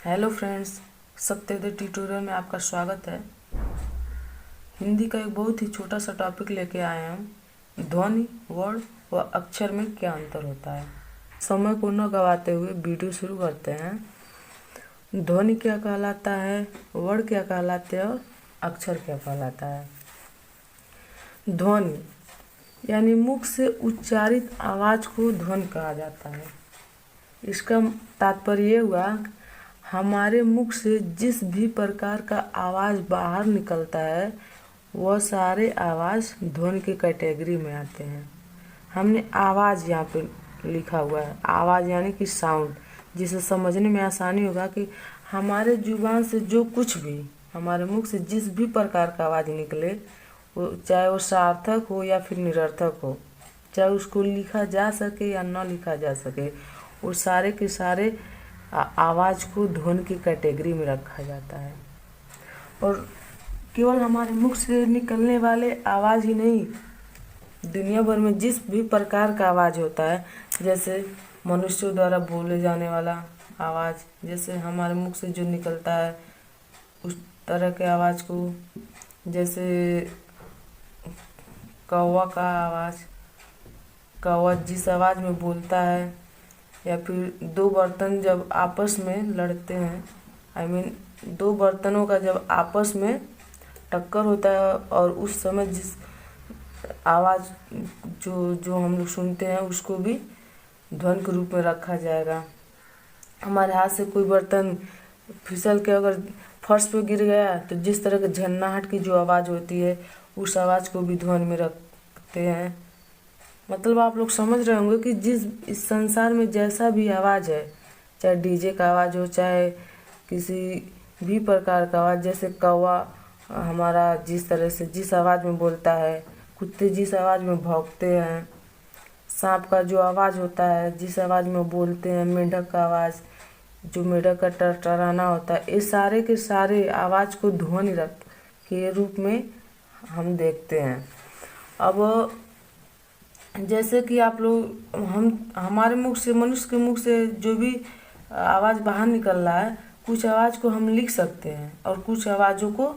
Hello friends, Satyadev tutorial में आपका स्वागत है। हिंदी का एक बहुत ही छोटा सा टॉपिक लेके आए हैं हम। ध्वनि, वर्ण व अक्षर में क्या अंतर होता है। समय को न गवाते हुए वीडियो शुरू करते हैं। ध्वनि क्या कहलाता है, वर्ण क्या कहलाते हैं और अक्षर क्या कहलाता है। ध्वनि यानी मुख से उच्चारित आवाज़ को ध्वनि कहा जाता है। इसका तात्पर्य ये हुआ, हमारे मुख से जिस भी प्रकार का आवाज़ बाहर निकलता है वह सारे आवाज़ ध्वनि की कैटेगरी में आते हैं। हमने आवाज़ यहाँ पे लिखा हुआ है, आवाज़ यानी कि साउंड, जिसे समझने में आसानी होगा कि हमारे जुबान से जो कुछ भी हमारे मुख से जिस भी प्रकार का आवाज़ निकले, वो चाहे वो सार्थक हो या फिर निरर्थक हो, चाहे उसको लिखा जा सके या न लिखा जा सके, वो सारे के सारे आवाज़ को ध्वनि की कैटेगरी में रखा जाता है। और केवल हमारे मुख से निकलने वाले आवाज़ ही नहीं, दुनिया भर में जिस भी प्रकार का आवाज़ होता है, जैसे मनुष्यों द्वारा बोले जाने वाला आवाज़, जैसे हमारे मुख से जो निकलता है उस तरह के आवाज़ को, जैसे कौवा का आवाज़, कौवा जिस आवाज़ में बोलता है, या फिर दो बर्तन जब आपस में लड़ते हैं, दो बर्तनों का जब आपस में टक्कर होता है और उस समय जिस आवाज़ जो जो हम लोग सुनते हैं उसको भी ध्वनि के रूप में रखा जाएगा। हमारे हाथ से कोई बर्तन फिसल के अगर फर्श पे गिर गया तो जिस तरह के झन्नाहट की जो आवाज़ होती है उस आवाज़ को भी ध्वनि में रखते हैं। मतलब आप लोग समझ रहे होंगे कि इस संसार में जैसा भी आवाज़ है, चाहे डीजे का आवाज़ हो, चाहे किसी भी प्रकार का आवाज़, जैसे कौवा हमारा जिस तरह से जिस आवाज़ में बोलता है, कुत्ते जिस आवाज़ में भौंकते हैं, सांप का जो आवाज़ होता है जिस आवाज़ में बोलते हैं, मेंढक का आवाज़ जो मेंढक का टरटराना होता है, ये सारे के सारे आवाज़ को ध्वनि रख के रूप में हम देखते हैं। अब जैसे कि आप लोग हमारे मुख से, मनुष्य के मुख से जो भी आवाज़ बाहर निकल रहा है, कुछ आवाज़ को हम लिख सकते हैं और कुछ आवाज़ों को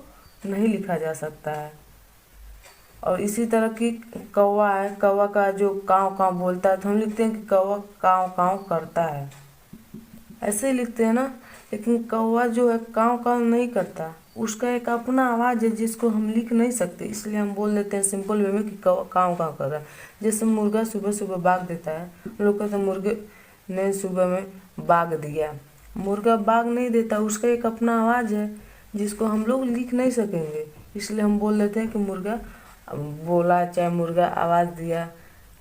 नहीं लिखा जा सकता है। और इसी तरह की कौवा है, कौवा का जो काँव काँव बोलता है तो हम लिखते हैं कि कौवा काँव काँव करता है, ऐसे ही लिखते हैं ना। लेकिन कौवा जो है काँव काँव नहीं करता, उसका एक अपना आवाज़ है जिसको हम लिख नहीं सकते, इसलिए हम बोल देते हैं सिंपल वे में कि काँव काँव कर रहा है। जैसे मुर्गा सुबह सुबह बाग देता है, लोग कहते हैं मुर्गे ने सुबह में बाग दिया। मुर्गा बाग नहीं देता, उसका एक अपना आवाज़ है जिसको हम लोग लिख नहीं सकेंगे, इसलिए हम बोल देते हैं कि मुर्गा बोला, चाहे मुर्गा आवाज़ दिया।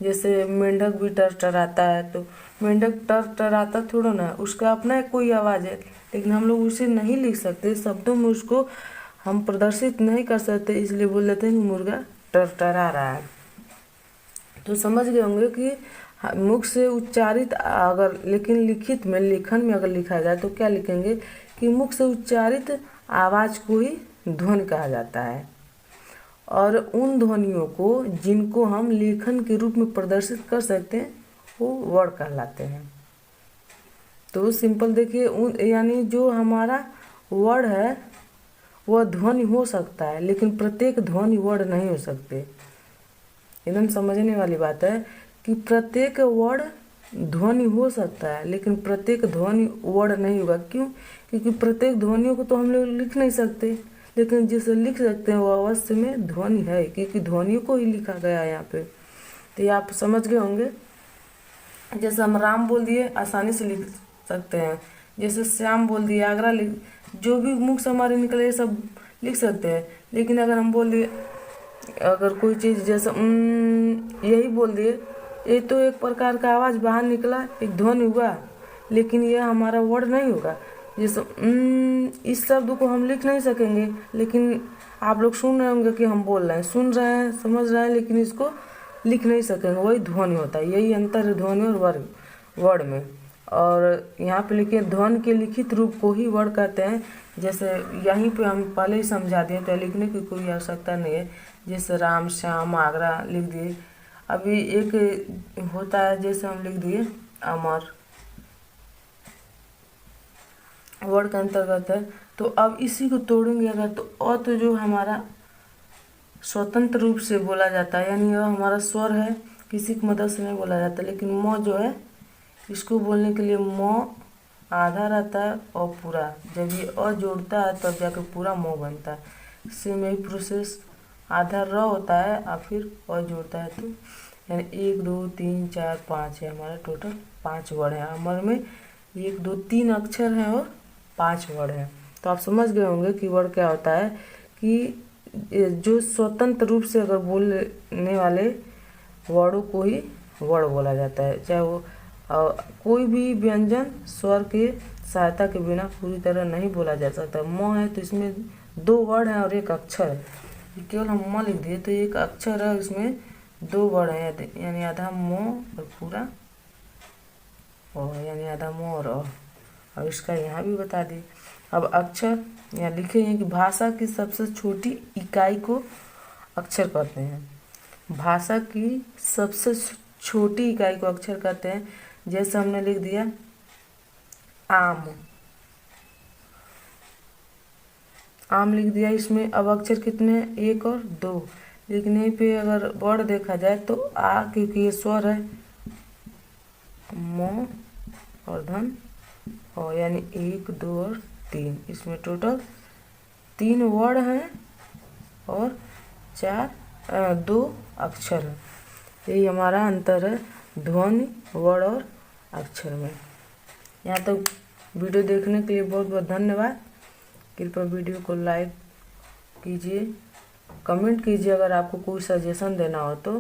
जैसे मेंढक भी टरटराता है, तो मेंढक टरटराता थोड़ा ना, उसका अपना कोई आवाज़ है, लेकिन हम लोग उसे नहीं लिख सकते, शब्दों में उसको हम प्रदर्शित नहीं कर सकते, इसलिए बोल देते हैं कि मुर्गा टरटरा रहा है। तो समझ गए होंगे कि मुख से उच्चारित अगर, लेकिन लिखित में, लिखन में अगर लिखा जाए तो क्या लिखेंगे कि मुख से उच्चारित आवाज़ को ही ध्वनि कहा जाता है। और उन ध्वनियों को जिनको हम लेखन के रूप में प्रदर्शित कर सकते हैं वो वर्ण कहलाते हैं। तो सिंपल देखिए, यानी जो हमारा वर्ण है वह ध्वनि हो सकता है, लेकिन प्रत्येक ध्वनि वर्ण नहीं हो सकते। एकदम समझने वाली बात है कि प्रत्येक वर्ण ध्वनि हो सकता है, लेकिन प्रत्येक ध्वनि वर्ण नहीं होगा। क्यों? क्योंकि प्रत्येक ध्वनियों को तो हम लोग लिख नहीं सकते, लेकिन जिसे लिख सकते हैं वो अवश्य में ध्वनि है, क्योंकि ध्वनियों को ही लिखा गया है यहाँ पे। तो ये आप समझ गए होंगे। जैसे हम राम बोल दिए, आसानी से लिख सकते हैं। जैसे श्याम बोल दिए, आगरा जो भी मुख से हमारे निकले सब लिख सकते हैं। लेकिन अगर हम बोल दिए, अगर कोई चीज़ जैसे यही बोल दिए, ये तो एक प्रकार का आवाज़ बाहर निकला, एक ध्वनि हुआ, लेकिन यह हमारा वर्ड नहीं होगा। जैसे इस शब्द को हम लिख नहीं सकेंगे, लेकिन आप लोग सुन रहे होंगे कि हम बोल रहे हैं, सुन रहे हैं, समझ रहे हैं, लेकिन इसको लिख नहीं सकेंगे, वही ध्वनि होता है। यही अंतर है ध्वनि और वर्ड में। और यहाँ पे लिखे ध्वनि के लिखित रूप को ही वर्ड कहते हैं। जैसे यहीं पे हम पहले ही समझा दिए, तो लिखने की कोई आवश्यकता नहीं है। जैसे राम, श्याम, आगरा लिख दिए। अभी एक होता है, जैसे हम लिख दिए अमर, वर्ड के अंतर्गत है। तो अब इसी को तोड़ेंगे अगर, तो अ तो जो हमारा स्वतंत्र रूप से बोला जाता है, यानी यह हमारा स्वर है, किसी की मदद से नहीं बोला जाता। लेकिन म जो है, इसको बोलने के लिए म आधा रहता है और पूरा, जब ये अ जोड़ता है तब जाकर पूरा म बनता है। सेम यही प्रोसेस, आधा र होता है और फिर अ जोड़ता है, तो यानी 1 2 3 4 5 है हमारा टोटल 5 वर्ड है। अमर में 1 2 3 अक्षर हैं और 5 वर्ड हैं। तो आप समझ गए होंगे कि वर्ड क्या होता है, कि जो स्वतंत्र रूप से अगर बोलने वाले वर्डों को ही वर्ड बोला जाता है, चाहे वो कोई भी व्यंजन स्वर के सहायता के बिना पूरी तरह नहीं बोला जा सकता। म है तो इसमें 2 वर्ड हैं और 1 अक्षर है, केवल हम म लिख दिए तो 1 अक्षर है, इसमें 2 वर्ड हैं, यानी आधा म और पूरा यानी आधा म और अब इसका यहाँ भी बता दिए। अब अक्षर यहाँ लिखे हैं कि भाषा की सबसे छोटी इकाई को अक्षर कहते हैं। भाषा की सबसे छोटी इकाई को अक्षर कहते हैं। जैसे हमने लिख दिया आम लिख दिया, इसमें अब अक्षर कितने हैं, 1 और 2। लेकिन यहीं पे अगर वर्ड देखा जाए तो आ, क्योंकि ये स्वर है, म और धन और यानी 1 2 और 3, इसमें टोटल 3 वर्ड हैं और 2 अक्षर हैं। यही हमारा अंतर है ध्वनि, वर्ड और अक्षर में। यहाँ तक वीडियो देखने के लिए बहुत बहुत धन्यवाद। कृपया वीडियो को लाइक कीजिए, कमेंट कीजिए अगर आपको कोई सजेशन देना हो तो।